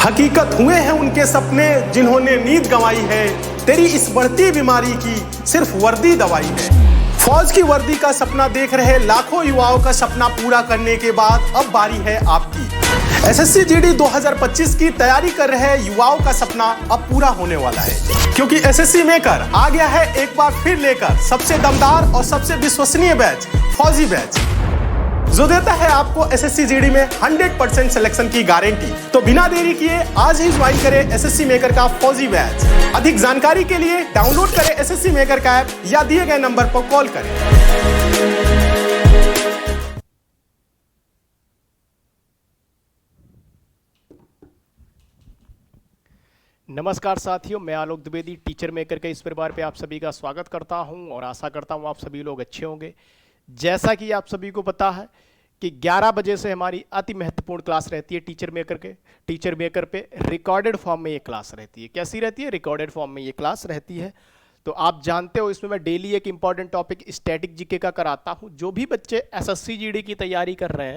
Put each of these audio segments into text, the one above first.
हकीकत हुए हैं उनके सपने जिन्होंने नींद गंवाई है। तेरी इस बढ़ती बीमारी की सिर्फ वर्दी दवाई है। फौज की वर्दी का सपना देख रहे लाखों युवाओं का सपना पूरा करने के बाद अब बारी है आपकी। एसएससी जीडी 2025 की तैयारी कर रहे युवाओं का सपना अब पूरा होने वाला है, क्योंकि एसएससी मेकर आ गया है एक बार फिर लेकर सबसे दमदार और सबसे विश्वसनीय बैच, फौजी बैच, जो देता है आपको एसएससी जीडी में 100% सिलेक्शन की गारंटी। तो बिना देरी किए आज ही ज्वाइन करें एसएससी मेकर का फौजी बैच। अधिक जानकारी के लिए डाउनलोड करें एसएससी मेकर का ऐप या दिए गए नंबर पर कॉल करें। नमस्कार साथियों, मैं आलोक द्विवेदी टीचर मेकर के इस परिवार पे आप सभी का स्वागत करता हूं और आशा करता हूं आप सभी लोग अच्छे होंगे। जैसा कि आप सभी को पता है कि 11 बजे से हमारी अति महत्वपूर्ण क्लास रहती है टीचर मेकर पे रिकॉर्डेड फॉर्म में ये क्लास रहती है। कैसी रहती है? रिकॉर्डेड फॉर्म में ये क्लास रहती है। तो आप जानते हो इसमें मैं डेली एक इंपॉर्टेंट टॉपिक स्टैटिक जीके का कराता हूँ। जो भी बच्चे एसएससी जीडी की तैयारी कर रहे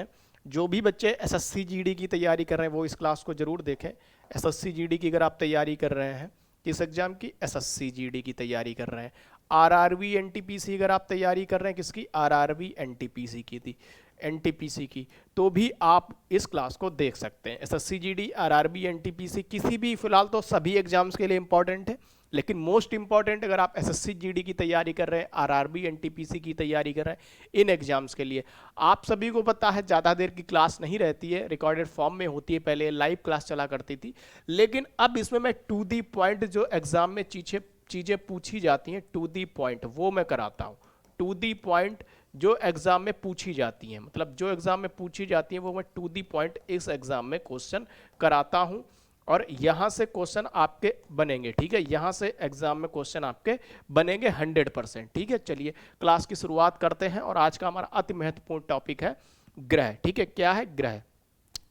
हैं वो इस क्लास को जरूर देखें। एसएससी जीडी की अगर आप तैयारी कर रहे हैं, किस एग्जाम की? एसएससी जीडी की तैयारी कर रहे हैं। आरआरबी एनटीपीसी अगर आप तैयारी कर रहे हैं, किसकी? आरआरबी एनटीपीसी की, तो भी आप इस क्लास को देख सकते हैं। एसएससी जीडी, आरआरबी एनटीपीसी किसी भी, फिलहाल तो सभी एग्जाम्स के लिए इंपॉर्टेंट है, लेकिन मोस्ट इंपॉर्टेंट अगर आप एसएससी जीडी की तैयारी कर रहे हैं, आरआरबी एनटीपीसी की तैयारी कर रहे हैं, इन एग्जाम्स के लिए। आप सभी को पता है ज़्यादा देर की क्लास नहीं रहती है, रिकॉर्डेड फॉर्म में होती है। पहले लाइव क्लास चला करती थी, लेकिन अब इसमें मैं टू दी पॉइंट जो एग्जाम में चीज़ें पूछी जाती हैं, टू दी पॉइंट वो मैं कराता हूँ। टू दी पॉइंट जो एग्जाम में पूछी जाती हैं, मतलब जो एग्जाम में पूछी जाती हैं वो मैं टू दी पॉइंट इस एग्जाम में क्वेश्चन कराता हूं और यहां से क्वेश्चन आपके बनेंगे। ठीक है, यहां से एग्जाम में क्वेश्चन आपके बनेंगे 100%। ठीक है, चलिए क्लास की शुरुआत करते हैं और आज का हमारा अति महत्वपूर्ण टॉपिक है ग्रह। ठीक है, क्या है? ग्रह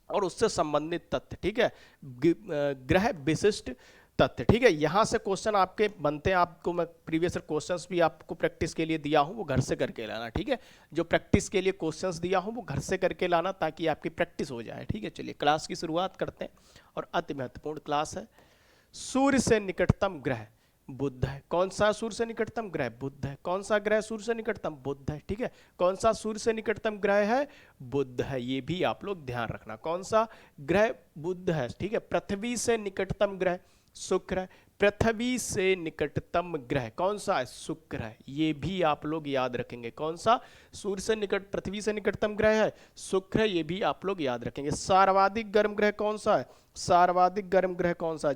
और उससे संबंधित तथ्य। ठीक है, ग्रह विशिष्ट तथ्य। ठीक है, यहाँ से क्वेश्चन आपके बनते हैं। आपको मैं प्रीवियस क्वेश्चंस भी आपको प्रैक्टिस के लिए दिया हूँ, वो घर से करके लाना। ठीक है, जो प्रैक्टिस के लिए क्वेश्चंस दिया हूँ वो घर से करके लाना ताकि आपकी प्रैक्टिस हो जाए। ठीक है, चलिए क्लास की शुरुआत करते हैं और अति महत्वपूर्ण क्लास है। सूर्य से निकटतम ग्रह बुध है। कौन सा सूर्य से निकटतम ग्रह? बुध है। कौन सा ग्रह सूर्य से निकटतम? बुध है। ठीक है, कौन सा सूर्य से निकटतम ग्रह है? बुध है। ये भी आप लोग ध्यान रखना, कौन सा ग्रह? बुध है। ठीक है, पृथ्वी से निकटतम ग्रह शुक्र है। पृथ्वी से निकटतम ग्रह कौन सा है? शुक्र है। ये भी आप लोग याद रखेंगे। कौन सा? सूर्य से निकट, पृथ्वी से निकटतम ग्रह है शुक्र है। ये भी आप लोग याद रखेंगे। सर्वाधिक गर्म ग्रह कौन सा है? सर्वाधिक गर्म ग्रह कौन सा?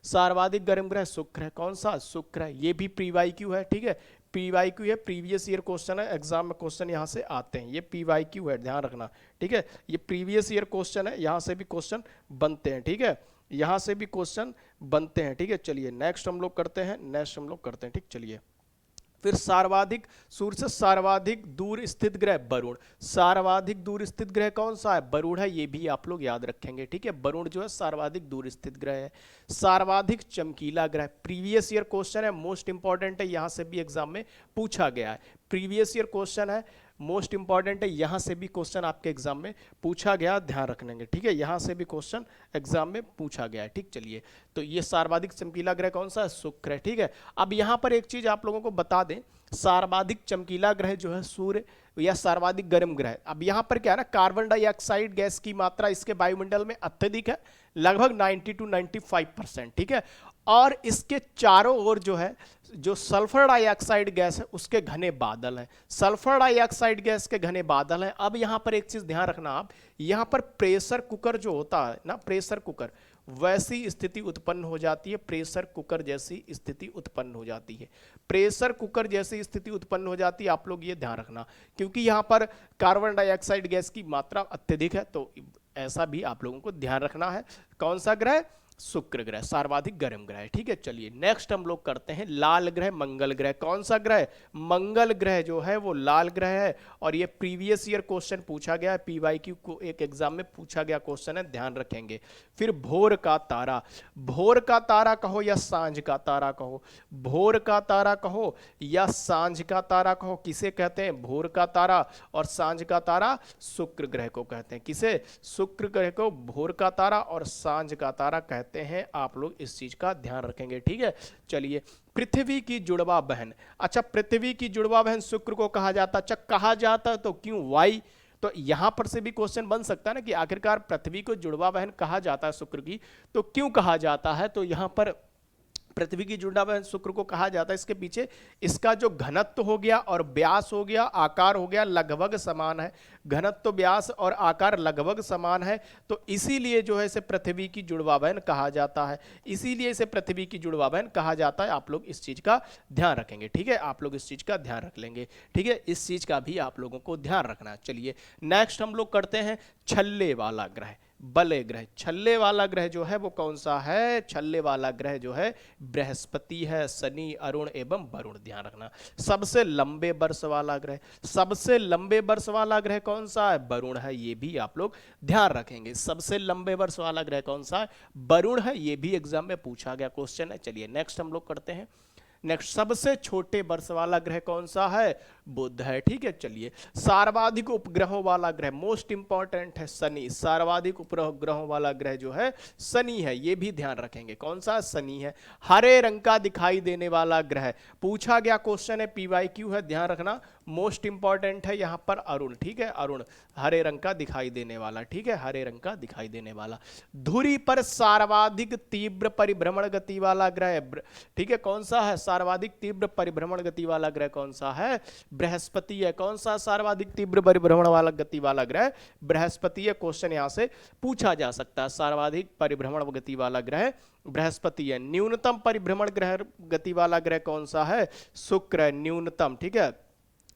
सर्वाधिक गर्म ग्रह शुक्र है। कौन सा? शुक्र है। ये भी PYQ है। ठीक है, PYQ है, प्रीवियस ईयर क्वेश्चन है, एग्जाम में क्वेश्चन यहाँ से आते हैं। ये PYQ है, ध्यान रखना। ठीक है, ये प्रीवियस ईयर क्वेश्चन है, यहाँ से भी क्वेश्चन बनते हैं। ठीक है, यहाँ से भी क्वेश्चन बनते हैं। ठीक है, चलिए नेक्स्ट हम लोग करते हैं। ठीक, चलिए फिर सर्वाधिक, सूर्य से सर्वाधिक दूर स्थित ग्रह वरुण। सर्वाधिक दूर स्थित ग्रह कौन सा है? वरुण है। ये भी आप लोग याद रखेंगे। ठीक है, वरुण जो है सर्वाधिक दूर स्थित ग्रह है। सर्वाधिक चमकीला ग्रह, प्रीवियस ईयर क्वेश्चन है, मोस्ट इंपॉर्टेंट है, यहाँ से भी एग्जाम में पूछा गया है। प्रीवियस ईयर क्वेश्चन है, मोस्ट इंपॉर्टेंट है, यहाँ से भी क्वेश्चन आपके एग्जाम में पूछा गया, ध्यान रखेंगे। ठीक है, यहाँ से भी क्वेश्चन एग्जाम में पूछा गया है। ठीक, चलिए तो ये सर्वाधिक चमकीला ग्रह कौन सा है? शुक्र है। ठीक है, अब यहाँ पर एक चीज आप लोगों को बता दें, सर्वाधिक चमकीला ग्रह जो है सूर्य या सर्वाधिक गर्म ग्रह। अब यहाँ पर क्या है ना, कार्बन डाइऑक्साइड गैस की मात्रा इसके वायुमंडल में अत्यधिक है, लगभग 90 to 95%। ठीक है, और इसके चारों ओर जो है, जो सल्फर डाइऑक्साइड गैस है उसके घने बादल हैं। सल्फर डाइऑक्साइड गैस के घने बादल हैं। अब यहाँ पर एक चीज ध्यान रखना आप, यहाँ पर प्रेशर कुकर जो होता है ना, प्रेशर कुकर वैसी स्थिति उत्पन्न हो जाती है। प्रेशर कुकर जैसी स्थिति उत्पन्न हो जाती है। प्रेशर कुकर जैसी स्थिति उत्पन्न हो जाती है, आप लोग ये ध्यान रखना, क्योंकि यहाँ पर कार्बन डाइऑक्साइड गैस की मात्रा अत्यधिक है, तो ऐसा भी आप लोगों को ध्यान रखना है। कौन सा ग्रह? शुक्र ग्रह, सर्वाधिक गर्म ग्रह। ठीक है, चलिए नेक्स्ट हम लोग करते हैं लाल ग्रह मंगल ग्रह। कौन सा ग्रह? मंगल ग्रह जो है वो लाल ग्रह है, और ये प्रीवियस ईयर क्वेश्चन पूछा गया है, पीवाईक्यू को एक एग्जाम में पूछा गया क्वेश्चन है, ध्यान रखेंगे। फिर भोर का तारा, भोर का तारा कहो या सांझ का तारा कहो, भोर का तारा कहो या सांझ का तारा कहो, किसे कहते हैं? भोर का तारा और सांझ का तारा शुक्र ग्रह को कहते हैं। किसे? शुक्र ग्रह को भोर का तारा और सांझ का तारा कहते हैं। आप लोग इस चीज का ध्यान रखेंगे। ठीक है, चलिए पृथ्वी की जुड़वा बहन। अच्छा, पृथ्वी की जुड़वा बहन शुक्र को कहा जाता। अच्छा, कहा जाता तो क्यों? वाई? तो यहां पर से भी क्वेश्चन बन सकता है ना कि आखिरकार पृथ्वी को जुड़वा बहन कहा जाता है शुक्र की, तो क्यों कहा जाता है? तो यहां पर पृथ्वी की जुड़वा बहन शुक्र को कहा जाता है, इसके पीछे इसका जो घनत्व हो गया और व्यास हो गया, आकार हो गया, लगभग समान है। घनत्व, व्यास और आकार लगभग समान है, तो इसीलिए जो है इसे पृथ्वी की जुड़वा बहन कहा जाता है। इसीलिए इसे पृथ्वी की जुड़वा बहन कहा जाता है। आप लोग इस चीज का ध्यान रखेंगे। ठीक है, आप लोग इस चीज का ध्यान रख लेंगे। ठीक है, इस चीज का भी आप लोगों को ध्यान रखना। चलिए नेक्स्ट हम लोग करते हैं छल्ले वाला ग्रह, बले ग्रह। छल्ले वाला ग्रह जो है वो कौन सा है? छल्ले वाला ग्रह जो है बृहस्पति है, शनि, अरुण एवं वरुण। ध्यान रखना। सबसे लंबे वर्ष वाला ग्रह, सबसे लंबे वर्ष वाला ग्रह कौन सा है? वरुण है। ये भी आप लोग ध्यान रखेंगे। सबसे लंबे वर्ष वाला ग्रह कौन सा है? वरुण है। ये भी एग्जाम में पूछा गया क्वेश्चन है। चलिए नेक्स्ट हम लोग करते हैं। नेक्स्ट, सबसे छोटे वर्ष वाला ग्रह कौन सा है? बुध है। ठीक है, चलिए सर्वाधिक उपग्रहों वाला ग्रह, मोस्ट इंपॉर्टेंट है शनि। सर्वाधिक उपग्रहों वाला ग्रह जो है शनि है। ये भी ध्यान रखेंगे। कौन सा? शनि है। हरे रंग का दिखाई देने वाला ग्रह, पूछा गया क्वेश्चन है, पीवाईक्यू है, ध्यान रखना। मोस्ट इंपॉर्टेंट है यहां पर अरुण। ठीक है, अरुण हरे रंग का दिखाई देने वाला। ठीक है, हरे रंग का दिखाई देने वाला। धुरी पर सर्वाधिक तीव्र परिभ्रमण गति वाला ग्रह, ठीक है, कौन सा है? सर्वाधिक तीव्र परिभ्रमण गति वाला ग्रह कौन सा है? बृहस्पति है। कौन सा सर्वाधिक तीव्र परिभ्रमण वाला गति वाला ग्रह? बृहस्पति है। क्वेश्चन यहां से पूछा जा सकता है। सर्वाधिक परिभ्रमण गति वाला ग्रह बृहस्पति है। न्यूनतम परिभ्रमण ग्रह गति वाला ग्रह कौन सा है? शुक्र है। न्यूनतम, ठीक है,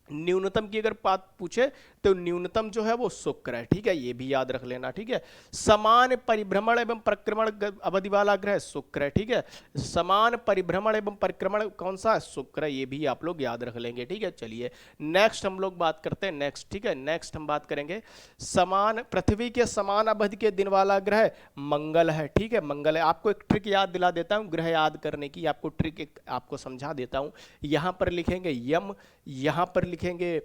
न्यूनतम की अगर बात पूछे तो न्यूनतम जो है वो शुक्र है। ठीक है, ये भी याद रख लेना। ठीक है, समान परिभ्रमण एवं परिक्रमण अवधि वाला ग्रह शुक्र है। ठीक है, समान परिभ्रमण एवं परिक्रमण कौन सा है? शुक्र है। ये भी आप लोग याद रख लेंगे। ठीक है, चलिए नेक्स्ट हम लोग बात करते हैं। नेक्स्ट, ठीक है, नेक्स्ट हम बात करेंगे समान, पृथ्वी के समान अवधि के दिन वाला ग्रह मंगल है। ठीक है, मंगल है। आपको एक ट्रिक याद दिला देता हूं ग्रह याद करने की, आपको ट्रिक एक आपको समझा देता हूं। यहां पर लिखेंगे यम, यहां पर लिखेंगे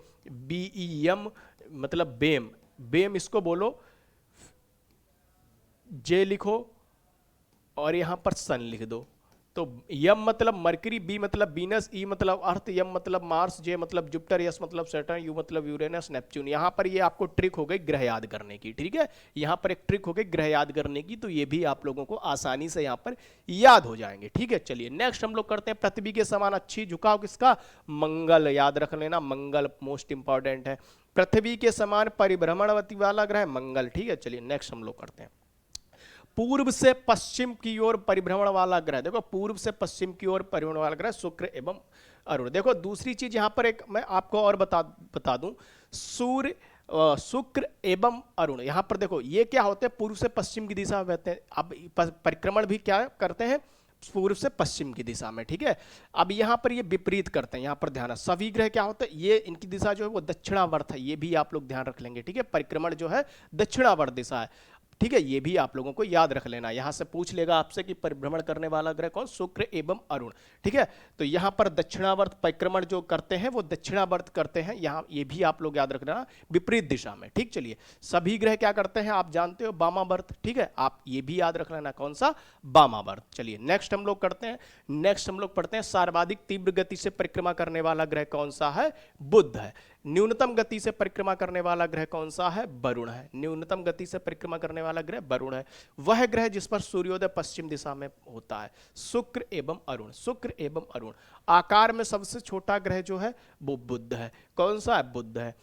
BEM, मतलब बेम। बेम इसको बोलो, जे लिखो और यहां पर सन लिख दो। तो यम मतलब मरकरी, बी मतलब बीनस, ई मतलब अर्थ, यम मतलब मार्स, जे मतलब जुपिटर, यस मतलब सैटर्न, यू मतलब यूरेनस, नेपच्यून। यहां पर ये आपको ट्रिक हो गई ग्रह याद करने की। ठीक है, यहां पर एक ट्रिक हो गई ग्रह याद करने की, तो ये भी आप लोगों को आसानी से यहां पर याद हो जाएंगे। ठीक है, चलिए नेक्स्ट हम लोग करते हैं पृथ्वी के समान अच्छी झुकाव किसका? मंगल। याद रख लेना, मंगल मोस्ट इंपॉर्टेंट है। पृथ्वी के समान परिभ्रमणवती वाला ग्रह मंगल। ठीक है, चलिए नेक्स्ट हम लोग करते हैं पूर्व से पश्चिम की ओर परिभ्रमण वाला ग्रह। देखो पूर्व से पश्चिम की ओर परिभ्रमण वाला ग्रह शुक्र एवं अरुण। देखो दूसरी चीज यहां पर एक मैं आपको और बता दूं, सूर्य, शुक्र एवं अरुण। यहां पर देखो ये क्या होते हैं? पूर्व से पश्चिम की दिशा में बहते हैं। अब परिक्रमण भी क्या करते हैं? पूर्व से पश्चिम की दिशा में। ठीक है, अब यहां पर ये विपरीत करते हैं। यहां पर ध्यान है, सभी ग्रह क्या होते हैं? ये इनकी दिशा जो है वो दक्षिणावर्त है। ये भी आप लोग ध्यान रख लेंगे। ठीक है, परिक्रमण जो है दक्षिणावर्त दिशा है। ठीक है, ये भी आप लोगों को याद रख लेना। यहां से पूछ लेगा आपसे कि परिभ्रमण करने वाला ग्रह कौन? शुक्र एवं अरुण। ठीक है, तो यहां पर दक्षिणावर्त परिक्रमण जो करते हैं वो दक्षिणावर्त करते हैं। यहां ये भी आप लोग याद रखना, विपरीत दिशा में। ठीक, चलिए सभी ग्रह क्या करते हैं आप जानते हो? वामावर्त। ठीक है, आप ये भी याद रख लेना, कौन सा? वामावर्त। चलिए नेक्स्ट हम लोग करते हैं। नेक्स्ट हम लोग पढ़ते हैं सर्वाधिक तीव्र गति से परिक्रमा करने वाला ग्रह कौन सा है? बुध है। न्यूनतम गति से परिक्रमा करने वाला ग्रह कौन सा है? वरुण है। न्यूनतम गति से परिक्रमा करने वाला ग्रह वरुण है। वह ग्रह जिस पर सूर्योदय पश्चिम दिशा में होता है, शुक्र एवं अरुण। शुक्र एवं अरुण। आकार में सबसे छोटा ग्रह जो है वो बुध है। कौन सा है? बुध है।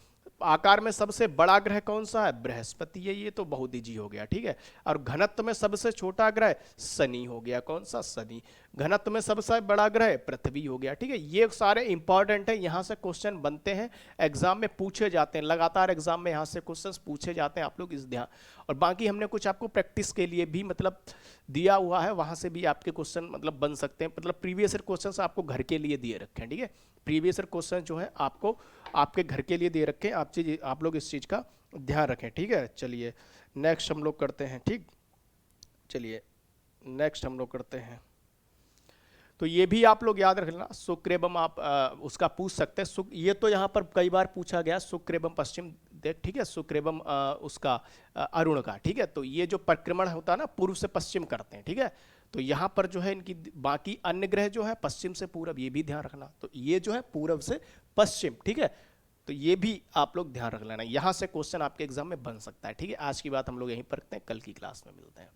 आकार में सबसे बड़ा ग्रह कौन सा है? बृहस्पति है। ये तो बहुत इजी हो गया। ठीक है, और घनत्व में सबसे छोटा ग्रह शनि हो गया। कौन सा? शनि। घनत्व में सबसे बड़ा ग्रह पृथ्वी हो गया, ठीक है। ये सारे इंपॉर्टेंट है, यहाँ से क्वेश्चन बनते हैं, एग्जाम में पूछे जाते हैं, लगातार एग्जाम में यहाँ से क्वेश्चंस पूछे जाते हैं, आप लोग इस ध्यान। और बाकी हमने कुछ आपको प्रैक्टिस के लिए भी मतलब दिया हुआ है, वहाँ से भी आपके क्वेश्चन मतलब बन सकते हैं, मतलब प्रीवियस ईयर क्वेश्चन आपको घर के लिए दिए रखे हैं, ठीक है। प्रीवियस ईयर क्वेश्चन जो है आपको आपके घर के लिए दे रखे हैं, आप लोग इस चीज़ का ध्यान रखें, ठीक है। चलिए नेक्स्ट हम लोग करते हैं, ठीक। चलिए नेक्स्ट हम लोग करते हैं, तो ये भी आप लोग याद रख लेना, शुक्र एवं आप उसका पूछ सकते हैं। ये तो यहाँ पर कई बार पूछा गया, शुक्र एवं पश्चिम देख, ठीक है, शुक्र एवं उसका अरुण का, ठीक है। तो ये जो परिक्रमण होता है ना, पूर्व से पश्चिम करते हैं, ठीक है। तो यहाँ पर जो है इनकी बाकी अन्य ग्रह जो है पश्चिम से पूरब, ये भी ध्यान रखना। तो ये जो है पूरब से पश्चिम, ठीक है। तो ये भी आप लोग ध्यान रख लेना, यहाँ से क्वेश्चन आपके एग्जाम में बन सकता है, ठीक है। आज की बात हम लोग यहीं पर रखते हैं, कल की क्लास में मिलते हैं।